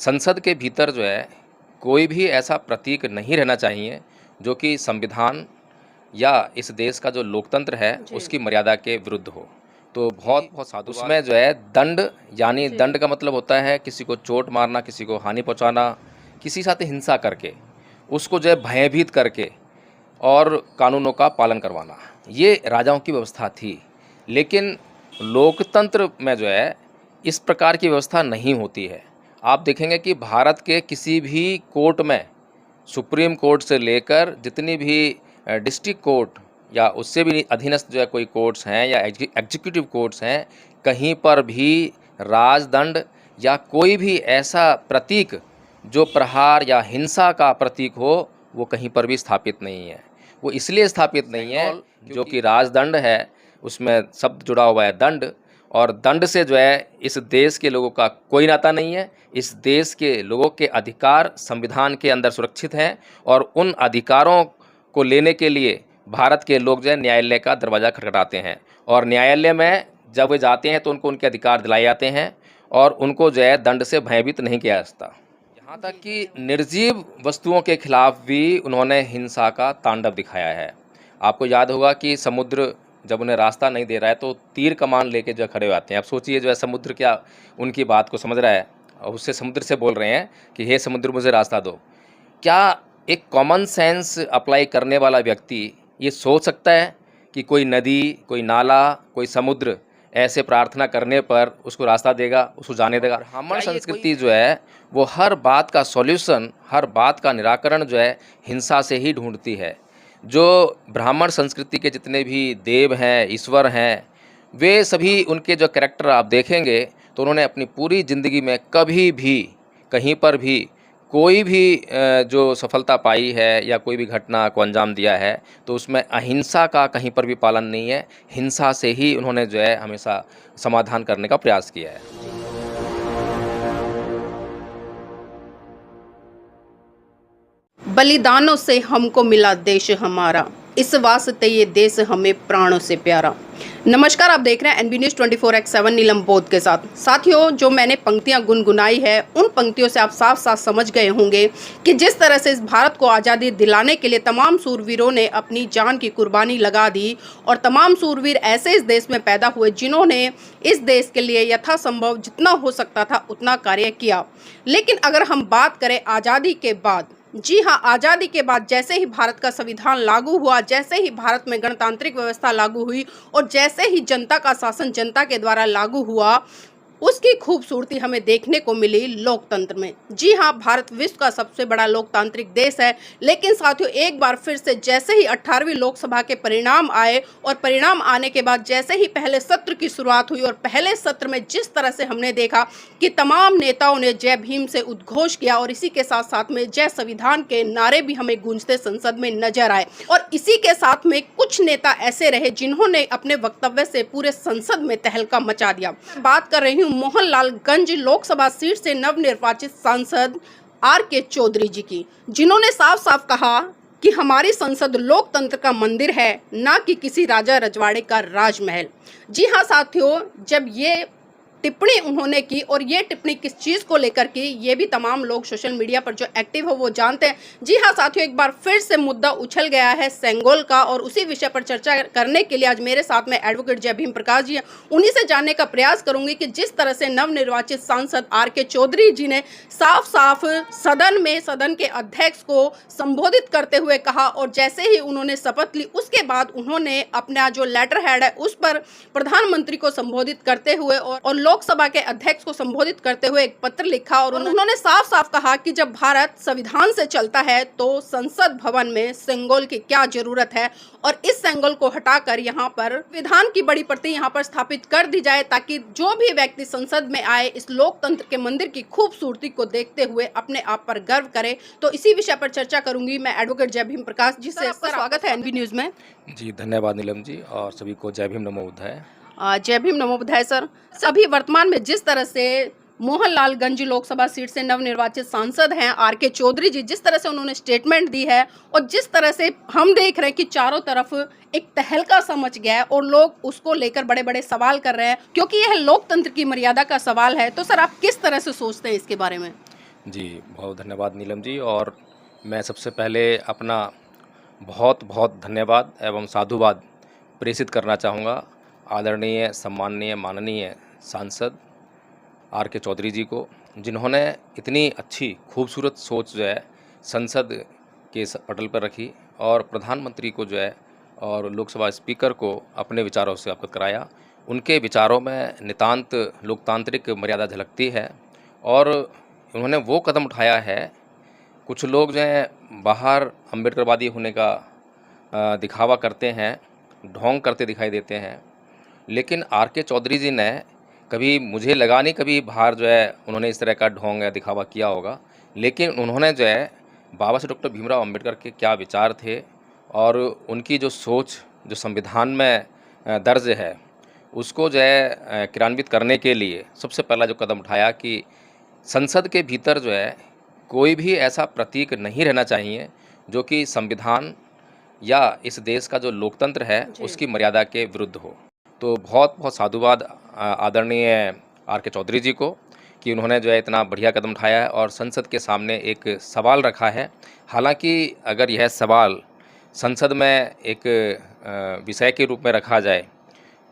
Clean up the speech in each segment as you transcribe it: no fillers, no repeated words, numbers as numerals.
संसद के भीतर जो है कोई भी ऐसा प्रतीक नहीं रहना चाहिए जो कि संविधान या इस देश का जो लोकतंत्र है जी। उसकी मर्यादा के विरुद्ध हो। तो बहुत बहुत साधु उसमें जो है दंड, यानी जी। दंड का मतलब होता है किसी को चोट मारना, किसी को हानि पहुंचाना, किसी साथ हिंसा करके, उसको जो है भयभीत करके और कानूनों का पालन करवाना, ये राजाओं की व्यवस्था थी। लेकिन लोकतंत्र में जो है इस प्रकार की व्यवस्था नहीं होती है। आप देखेंगे कि भारत के किसी भी कोर्ट में, सुप्रीम कोर्ट से लेकर जितनी भी डिस्ट्रिक्ट कोर्ट या उससे भी अधीनस्थ जो है कोई कोर्ट्स हैं या एग्जीक्यूटिव कोर्ट्स हैं, कहीं पर भी राजदंड या कोई भी ऐसा प्रतीक जो प्रहार या हिंसा का प्रतीक हो, वो कहीं पर भी स्थापित नहीं है। वो इसलिए स्थापित नहीं है जो कि राजदंड है, उसमें शब्द जुड़ा हुआ है दंड, और दंड से जो है इस देश के लोगों का कोई नाता नहीं है। इस देश के लोगों के अधिकार संविधान के अंदर सुरक्षित हैं और उन अधिकारों को लेने के लिए भारत के लोग जो है न्यायालय का दरवाज़ा खटखटाते हैं, और न्यायालय में जब वे जाते हैं तो उनको उनके अधिकार दिलाए जाते हैं और उनको जो है दंड से भयभीत नहीं किया जाता। यहाँ तक कि निर्जीव वस्तुओं के खिलाफ भी उन्होंने हिंसा का तांडव दिखाया है। आपको याद होगा कि समुद्र जब उन्हें रास्ता नहीं दे रहा है तो तीर कमान लेके जो खड़े हो जाते हैं। अब सोचिए जो है समुद्र क्या उनकी बात को समझ रहा है और उससे समुद्र से बोल रहे हैं कि हे समुद्र मुझे रास्ता दो। क्या एक कॉमन सेंस अप्लाई करने वाला व्यक्ति ये सोच सकता है कि कोई नदी, कोई नाला, कोई समुद्र ऐसे प्रार्थना करने पर उसको रास्ता देगा, उसको जाने देगा? ब्राह्मण संस्कृति जो है वो हर बात का सॉल्यूशन, हर बात का निराकरण जो है हिंसा से ही ढूंढती है। जो ब्राह्मण संस्कृति के जितने भी देव हैं, ईश्वर हैं, वे सभी उनके जो कैरेक्टर आप देखेंगे तो उन्होंने अपनी पूरी ज़िंदगी में कभी भी कहीं पर भी कोई भी जो सफलता पाई है या कोई भी घटना को अंजाम दिया है तो उसमें अहिंसा का कहीं पर भी पालन नहीं है। हिंसा से ही उन्होंने जो है हमेशा समाधान करने का प्रयास किया है। बलिदानों से हमको मिला देश हमारा, इस वास्ते ये देश हमें प्राणों से प्यारा। नमस्कार, आप देख रहे हैं एनबी न्यूज़ 24/7 नीलम बोध के साथ। साथियों, जो मैंने पंक्तियां गुनगुनाई है उन पंक्तियों से आप साफ साफ समझ गए होंगे कि जिस तरह से इस भारत को आज़ादी दिलाने के लिए तमाम सूरवीरों ने अपनी जान की कुर्बानी लगा दी, और तमाम सूरवीर ऐसे इस देश में पैदा हुए जिन्होंने इस देश के लिए यथासंभव जितना हो सकता था उतना कार्य किया। लेकिन अगर हम बात करें आज़ादी के बाद, जी हाँ, आज़ादी के बाद जैसे ही भारत का संविधान लागू हुआ, जैसे ही भारत में गणतांत्रिक व्यवस्था लागू हुई और जैसे ही जनता का शासन जनता के द्वारा लागू हुआ, उसकी खूबसूरती हमें देखने को मिली लोकतंत्र में। जी हाँ, भारत विश्व का सबसे बड़ा लोकतांत्रिक देश है। लेकिन साथियों, एक बार फिर से जैसे ही 18वीं लोकसभा के परिणाम आए और परिणाम आने के बाद जैसे ही पहले सत्र की शुरुआत हुई और पहले सत्र में जिस तरह से हमने देखा कि तमाम नेताओं ने जय भीम से उद्घोष किया और इसी के साथ साथ में जय संविधान के नारे भी हमें गूंजते संसद में नजर आए। और इसी के साथ में कुछ नेता ऐसे रहे जिन्होंने अपने वक्तव्य से पूरे संसद में तहलका मचा दिया। बात कर रही हूँ मोहनलालगंज लोकसभा सीट से नवनिर्वाचित सांसद आर.के. चौधरी जी की, जिन्होंने साफ साफ कहा कि हमारी संसद लोकतंत्र का मंदिर है, ना कि किसी राजा रजवाड़े का राजमहल। जी हाँ साथियों, जब ये टिप्पणी उन्होंने की, और ये टिप्पणी किस चीज़ को लेकर की, ये भी तमाम लोग सोशल मीडिया पर जो एक्टिव हो वो जानते हैं। जी हाँ साथियों, एक बार फिर से मुद्दा उछल गया है सेंगोल का, और उसी विषय पर चर्चा करने के लिए आज मेरे साथ में एडवोकेट जय भीम प्रकाश जी हैं। उन्हीं से जानने का प्रयास करूंगी कि जिस तरह से नवनिर्वाचित सांसद आर.के. चौधरी जी ने साफ साफ सदन में सदन के अध्यक्ष को संबोधित करते हुए कहा, और जैसे ही उन्होंने शपथ ली उसके बाद उन्होंने अपना जो लेटर हेड है उस पर प्रधानमंत्री को संबोधित करते हुए और लोकसभा के अध्यक्ष को संबोधित करते हुए एक पत्र लिखा, और उन्होंने साफ साफ कहा कि जब भारत संविधान से चलता है तो संसद भवन में सेंगोल की क्या जरूरत है, और इस सेंगोल को हटाकर यहाँ पर विधान की बड़ी प्रति यहाँ पर स्थापित कर दी जाए, ताकि जो भी व्यक्ति संसद में आए इस लोकतंत्र के मंदिर की खूबसूरती को देखते हुए अपने आप पर गर्व करे। तो इसी विषय पर चर्चा करूंगी मैं एडवोकेट जय भीम प्रकाश जी से। स्वागत है एनबी न्यूज में। जी धन्यवाद नीलम जी, और सभी को जय भीम नमो बुद्धाय। जय भीम नमो बुद्धाय सर। अभी वर्तमान में जिस तरह से मोहनलालगंज लोकसभा सीट से नवनिर्वाचित सांसद हैं आर.के. चौधरी जी, जिस तरह से उन्होंने स्टेटमेंट दी है और जिस तरह से हम देख रहे हैं कि चारों तरफ एक तहलका सा मच गया है और लोग उसको लेकर बड़े बड़े सवाल कर रहे हैं, क्योंकि यह लोकतंत्र की मर्यादा का सवाल है। तो सर, आप किस तरह से सोचते हैं इसके बारे में? जी, बहुत धन्यवाद नीलम जी। और मैं सबसे पहले अपना बहुत बहुत धन्यवाद एवं साधुवाद प्रेषित करना चाहूँगा आदरणीय, सम्माननीय, माननीय सांसद आर के चौधरी जी को, जिन्होंने इतनी अच्छी खूबसूरत सोच जो है संसद के पटल पर रखी और प्रधानमंत्री को जो है और लोकसभा स्पीकर को अपने विचारों से अवगत कराया। उनके विचारों में नितांत लोकतांत्रिक मर्यादा झलकती है और उन्होंने वो कदम उठाया है। कुछ लोग जो हैं बाहर अम्बेडकरवादी होने का दिखावा करते हैं, ढोंग करते दिखाई देते हैं, लेकिन आर के चौधरी जी ने कभी, मुझे लगा नहीं कभी बाहर जो है उन्होंने इस तरह का ढोंग या दिखावा किया होगा। लेकिन उन्होंने जो है बाबा साहब डॉक्टर भीमराव अम्बेडकर के क्या विचार थे और उनकी जो सोच जो संविधान में दर्ज है उसको जो है क्रियान्वित करने के लिए सबसे पहला जो कदम उठाया कि संसद के भीतर जो है कोई भी ऐसा प्रतीक नहीं रहना चाहिए जो कि संविधान या इस देश का जो लोकतंत्र है उसकी मर्यादा के विरुद्ध हो। तो बहुत बहुत साधुवाद आदरणीय आर के चौधरी जी को कि उन्होंने जो है इतना बढ़िया कदम उठाया है और संसद के सामने एक सवाल रखा है। हालांकि अगर यह सवाल संसद में एक विषय के रूप में रखा जाए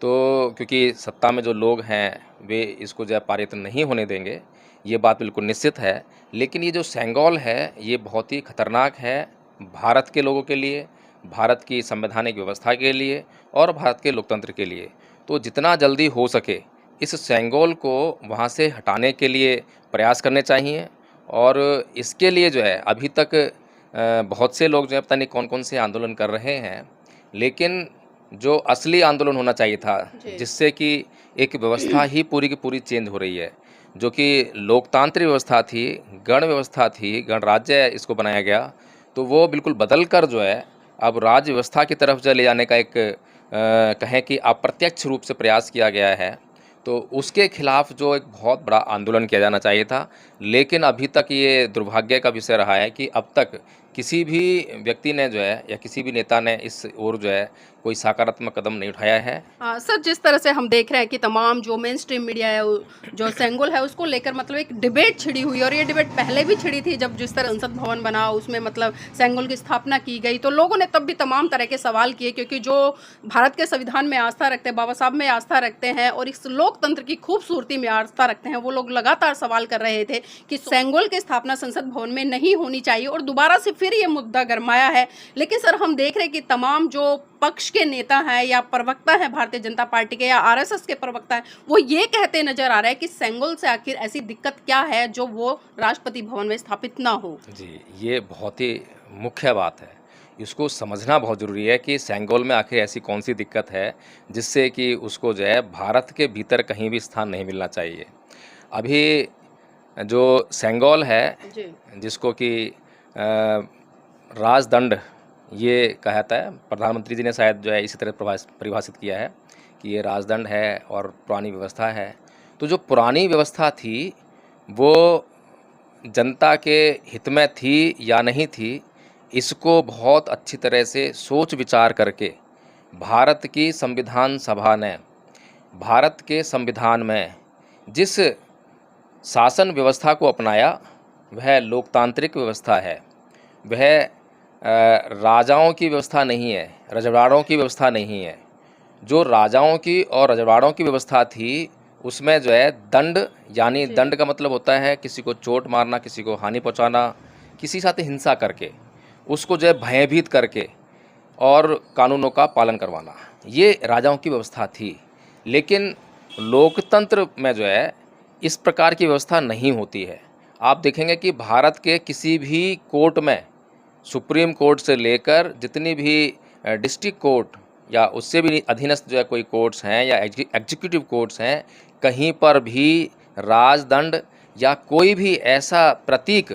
तो क्योंकि सत्ता में जो लोग हैं वे इसको जो है पारित नहीं होने देंगे, ये बात बिल्कुल निश्चित है। लेकिन ये जो सेंगोल है ये बहुत ही खतरनाक है भारत के लोगों के लिए, भारत की संवैधानिक व्यवस्था के लिए और भारत के लोकतंत्र के लिए। तो जितना जल्दी हो सके इस सेंगोल को वहाँ से हटाने के लिए प्रयास करने चाहिए। और इसके लिए जो है अभी तक बहुत से लोग जो है पता नहीं कौन कौन से आंदोलन कर रहे हैं, लेकिन जो असली आंदोलन होना चाहिए था जिससे कि एक व्यवस्था ही पूरी की पूरी चेंज हो रही है, जो कि लोकतांत्रिक व्यवस्था थी, गण व्यवस्था थी, गणराज्य इसको बनाया गया, तो वो बिल्कुल बदल कर जो है अब राज्य व्यवस्था की तरफ जो ले जाने का एक कहें कि अप्रत्यक्ष रूप से प्रयास किया गया है। तो उसके खिलाफ जो एक बहुत बड़ा आंदोलन किया जाना चाहिए था। लेकिन अभी तक ये दुर्भाग्य का विषय रहा है कि अब तक किसी भी व्यक्ति ने जो है या किसी भी नेता ने इस ओर जो है कोई सकारात्मक कदम नहीं उठाया है। सर, जिस तरह से हम देख रहे हैं कि तमाम जो मेन स्ट्रीम मीडिया है जो सेंगोल है उसको लेकर मतलब एक डिबेट छिड़ी हुई, और ये डिबेट पहले भी छिड़ी थी जब जिस तरह संसद भवन बना उसमें मतलब सेंगोल की स्थापना की गई, तो लोगों ने तब भी तमाम तरह के सवाल किए, क्योंकि जो भारत के संविधान में आस्था रखते हैं, बाबा साहब में आस्था रखते हैं और इस लोकतंत्र की खूबसूरती में आस्था रखते हैं, वो लोग लगातार सवाल कर रहे थे कि सेंगोल की स्थापना संसद भवन में नहीं होनी चाहिए। और दोबारा से फिर ये मुद्दा गरमाया है। लेकिन सर, हम देख रहे हैं कि तमाम जो पक्ष के नेता हैं या प्रवक्ता हैं भारतीय जनता पार्टी के या आरएसएस के प्रवक्ता हैं, वो ये कहते नजर आ रहा है कि सेंगोल से आखिर ऐसी दिक्कत क्या है जो वो राष्ट्रपति भवन में स्थापित ना हो। जी, ये बहुत ही मुख्य बात है। इसको समझना बहुत ज़रूरी है कि सेंगोल में आखिर ऐसी कौन सी दिक्कत है जिससे कि उसको जो है भारत के भीतर कहीं भी स्थान नहीं मिलना चाहिए। अभी जो सेंगोल है जिसको कि राजदंड ये कहता है, प्रधानमंत्री जी ने शायद जो है इसी तरह परिभाषित किया है कि ये राजदंड है और पुरानी व्यवस्था है। तो जो पुरानी व्यवस्था थी वो जनता के हित में थी या नहीं थी, इसको बहुत अच्छी तरह से सोच विचार करके भारत की संविधान सभा ने भारत के संविधान में जिस शासन व्यवस्था को अपनाया वह लोकतांत्रिक व्यवस्था है। वह राजाओं की व्यवस्था नहीं है, रजवाड़ों की व्यवस्था नहीं है। जो राजाओं की और रजवाड़ों की व्यवस्था थी उसमें जो है दंड, यानी दंड का मतलब होता है किसी को चोट मारना, किसी को हानि पहुंचाना, किसी साथ हिंसा करके उसको जो है भयभीत करके और कानूनों का पालन करवाना, ये राजाओं की व्यवस्था थी। लेकिन लोकतंत्र में जो है इस प्रकार की व्यवस्था नहीं होती है। आप देखेंगे कि भारत के किसी भी कोर्ट में, सुप्रीम कोर्ट से लेकर जितनी भी डिस्ट्रिक्ट कोर्ट या उससे भी अधीनस्थ जो है कोई कोर्ट्स हैं या एग्जीक्यूटिव कोर्ट्स हैं, कहीं पर भी राजदंड या कोई भी ऐसा प्रतीक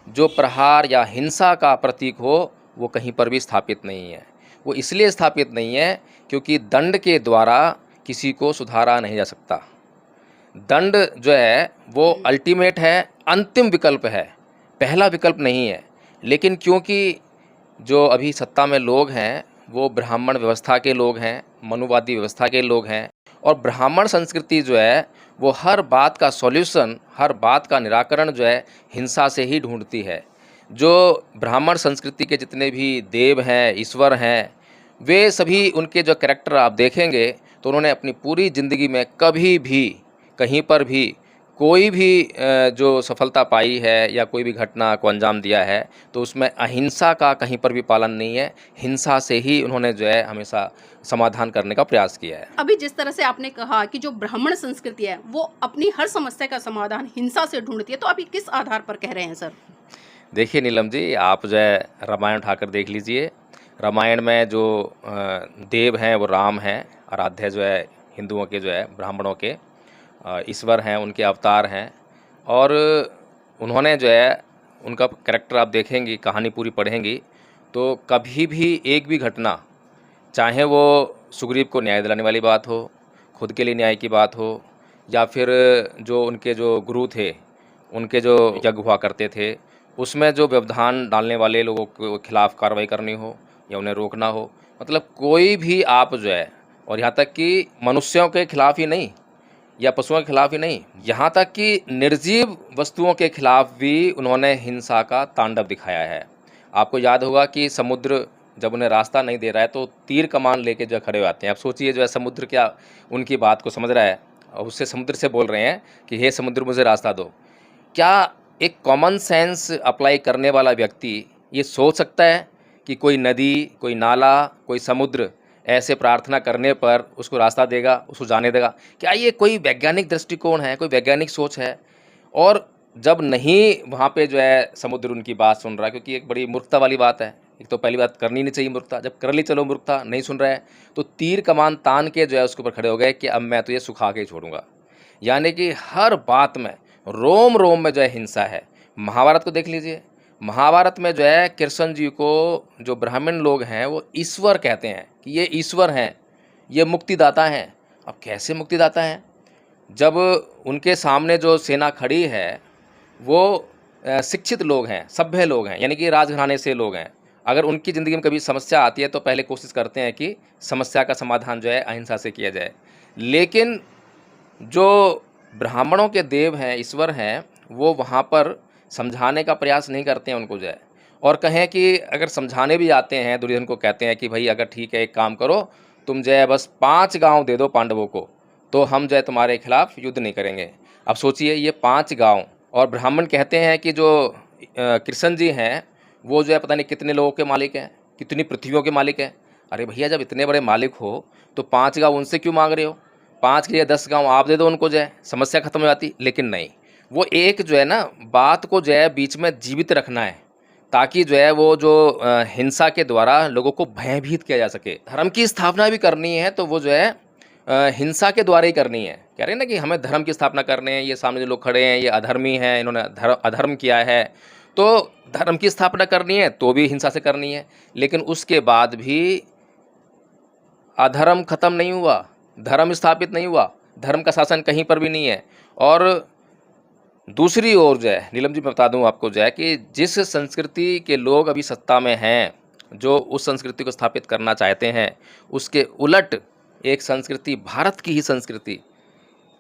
जो प्रहार या हिंसा का प्रतीक हो वो कहीं पर भी स्थापित नहीं है। वो इसलिए स्थापित नहीं है क्योंकि दंड के द्वारा किसी को सुधारा नहीं जा सकता। दंड जो है वो अल्टीमेट है, अंतिम विकल्प है, पहला विकल्प नहीं है। लेकिन क्योंकि जो अभी सत्ता में लोग हैं वो ब्राह्मण व्यवस्था के लोग हैं, मनुवादी व्यवस्था के लोग हैं, और ब्राह्मण संस्कृति जो है वो हर बात का सॉल्यूशन, हर बात का निराकरण जो है हिंसा से ही ढूंढती है। जो ब्राह्मण संस्कृति के जितने भी देव हैं, ईश्वर हैं, वे सभी उनके जो कैरेक्टर आप देखेंगे तो उन्होंने अपनी पूरी ज़िंदगी में कभी भी, कहीं पर भी कोई भी जो सफलता पाई है या कोई भी घटना को अंजाम दिया है तो उसमें अहिंसा का कहीं पर भी पालन नहीं है। हिंसा से ही उन्होंने जो है हमेशा समाधान करने का प्रयास किया है। अभी जिस तरह से आपने कहा कि जो ब्राह्मण संस्कृति है वो अपनी हर समस्या का समाधान हिंसा से ढूंढती है, तो आप ये किस आधार पर कह रहे हैं सर? देखिए नीलम जी, आप जो है रामायण उठाकर देख लीजिए। रामायण में जो देव हैं वो राम हैं, आराध्य जो है हिंदुओं के, जो है ब्राह्मणों के ईश्वर हैं, उनके अवतार हैं। और उन्होंने जो है उनका कैरेक्टर आप देखेंगी, कहानी पूरी पढ़ेंगी तो कभी भी एक भी घटना, चाहे वो सुग्रीव को न्याय दिलाने वाली बात हो, खुद के लिए न्याय की बात हो, या फिर जो उनके जो गुरु थे, उनके जो यज्ञ हुआ करते थे, उसमें जो व्यवधान डालने वाले लोगों के खिलाफ कार्रवाई करनी हो या उन्हें रोकना हो, मतलब कोई भी आप जो है, और यहाँ तक कि मनुष्यों के खिलाफ ही नहीं या पशुओं के खिलाफ ही नहीं, यहाँ तक कि निर्जीव वस्तुओं के खिलाफ भी उन्होंने हिंसा का तांडव दिखाया है। आपको याद होगा कि समुद्र जब उन्हें रास्ता नहीं दे रहा है तो तीर कमान लेके जो खड़े हो आते हैं। आप सोचिए, जो है समुद्र क्या उनकी बात को समझ रहा है और उससे समुद्र से बोल रहे हैं कि हे समुद्र मुझे रास्ता दो। क्या एक कॉमन सेंस अप्लाई करने वाला व्यक्ति ये सोच सकता है कि कोई नदी, कोई नाला, कोई समुद्र ऐसे प्रार्थना करने पर उसको रास्ता देगा, उसको जाने देगा? क्या ये कोई वैज्ञानिक दृष्टिकोण है, कोई वैज्ञानिक सोच है? और जब नहीं वहाँ पे जो है समुद्र उनकी बात सुन रहा है, क्योंकि एक बड़ी मूर्खता वाली बात है, एक तो पहली बात करनी नहीं चाहिए मूर्खता, जब कर ली चलो मूर्खता, नहीं सुन रहा है तो तीर कमान तान के जो है उसके ऊपर खड़े हो गए कि अब मैं तो ये सुखा के ही छोड़ूंगा। यानी कि हर बात में, रोम रोम में जो है हिंसा है। महाभारत को देख लीजिए, महाभारत में जो है कृष्ण जी को जो ब्राह्मण लोग हैं वो ईश्वर कहते हैं कि ये ईश्वर हैं, ये मुक्तिदाता हैं। अब कैसे मुक्तिदाता हैं जब उनके सामने जो सेना खड़ी है वो शिक्षित लोग हैं, सभ्य लोग हैं, यानी कि राजघराने से लोग हैं। अगर उनकी ज़िंदगी में कभी समस्या आती है तो पहले कोशिश करते हैं कि समस्या का समाधान जो है अहिंसा से किया जाए। लेकिन जो ब्राह्मणों के देव हैं, ईश्वर हैं, वो वहाँ पर समझाने का प्रयास नहीं करते हैं उनको जो है। और कहें कि अगर समझाने भी आते हैं, दुर्योधन को कहते हैं कि भाई अगर ठीक है एक काम करो, तुम जो है बस 5 गांव दे दो पांडवों को, तो हम जो है तुम्हारे खिलाफ युद्ध नहीं करेंगे। अब सोचिए ये 5 गांव, और ब्राह्मण कहते हैं कि जो कृष्ण जी हैं वो जो है पता नहीं कितने लोगों के मालिक हैं, कितनी पृथ्वियों के मालिक हैं। अरे भैया, जब इतने बड़े मालिक हो तो 5 गांव उनसे क्यों मांग रहे हो? 5 के लिए 10 गांव आप दे दो उनको, जो है समस्या खत्म हो जाती। लेकिन नहीं, वो एक जो है ना बात को जो है बीच में जीवित रखना है, ताकि जो है वो जो हिंसा के द्वारा लोगों को भयभीत किया जा सके। धर्म की स्थापना भी करनी है तो वो जो है हिंसा के द्वारा ही करनी है। कह रहे हैं ना कि हमें धर्म की स्थापना करने हैं, ये सामने जो लोग खड़े हैं ये अधर्मी हैं, इन्होंने अधर्म किया है, तो धर्म की स्थापना करनी है तो भी हिंसा से करनी है। लेकिन उसके बाद भी अधर्म खत्म नहीं हुआ, धर्म स्थापित नहीं हुआ, धर्म का शासन कहीं पर भी नहीं है। और दूसरी ओर जो है नीलम जी, मैं बता दूं आपको जो है कि जिस संस्कृति के लोग अभी सत्ता में हैं, जो उस संस्कृति को स्थापित करना चाहते हैं, उसके उलट एक संस्कृति, भारत की ही संस्कृति,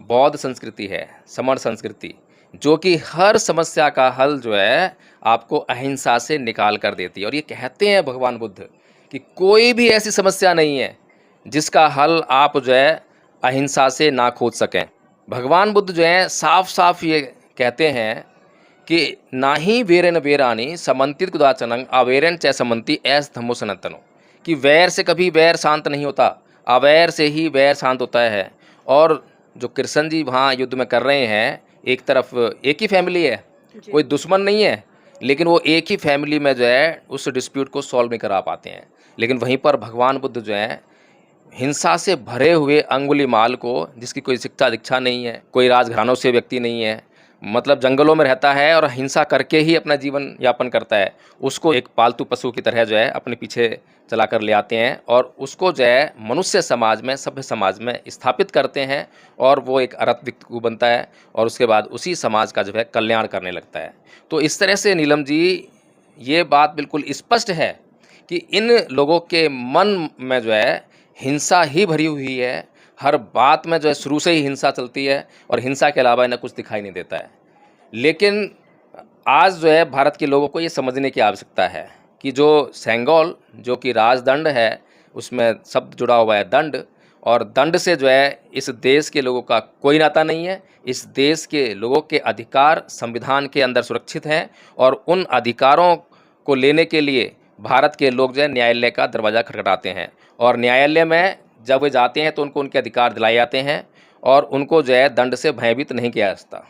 बौद्ध संस्कृति है, समण संस्कृति, जो कि हर समस्या का हल जो है आपको अहिंसा से निकाल कर देती है। और ये कहते हैं भगवान बुद्ध कि कोई भी ऐसी समस्या नहीं है जिसका हल आप जो है अहिंसा से ना खोज सकें। भगवान बुद्ध जो है साफ साफ ये कहते हैं कि ना ही वेरेन वेरानी समन्तित कुदाचनंग अवेरन च समन्ति ऐस धम्मो सनातनो, कि वैर से कभी वैर शांत नहीं होता, अवैर से ही वैर शांत होता है। और जो कृष्ण जी वहाँ युद्ध में कर रहे हैं, एक तरफ एक ही फैमिली है, कोई दुश्मन नहीं है, लेकिन वो एक ही फैमिली में जो है उस डिस्प्यूट को सॉल्व नहीं करा पाते हैं। लेकिन वहीं पर भगवान बुद्ध जो है हिंसा से भरे हुए अंगुलीमाल को, जिसकी कोई शिक्षा दीक्षा नहीं है, कोई राजघरानों से व्यक्ति नहीं है, मतलब जंगलों में रहता है और हिंसा करके ही अपना जीवन यापन करता है, उसको एक पालतू पशु की तरह जो है अपने पीछे चला कर ले आते हैं और उसको जो है मनुष्य समाज में, सभ्य समाज में स्थापित करते हैं और वो एक अरत व्यक्ति बनता है और उसके बाद उसी समाज का जो है कल्याण करने लगता है। तो इस तरह से नीलम जी ये बात बिल्कुल स्पष्ट है कि इन लोगों के मन में जो है हिंसा ही भरी हुई है, हर बात में जो है शुरू से ही हिंसा चलती है और हिंसा के अलावा इन्हें कुछ दिखाई नहीं देता है। लेकिन आज जो है भारत के लोगों को ये समझने की आवश्यकता है कि जो सेंगोल जो कि राजदंड है, उसमें शब्द जुड़ा हुआ है दंड, और दंड से जो है इस देश के लोगों का कोई नाता नहीं है। इस देश के लोगों के अधिकार संविधान के अंदर सुरक्षित हैं और उन अधिकारों को लेने के लिए भारत के लोग जो है न्यायालय का दरवाज़ा खटखटाते हैं, और न्यायालय में जब वे जाते हैं तो उनको उनके अधिकार दिलाए जाते हैं और उनको जो है दंड से भयभीत नहीं किया जाता।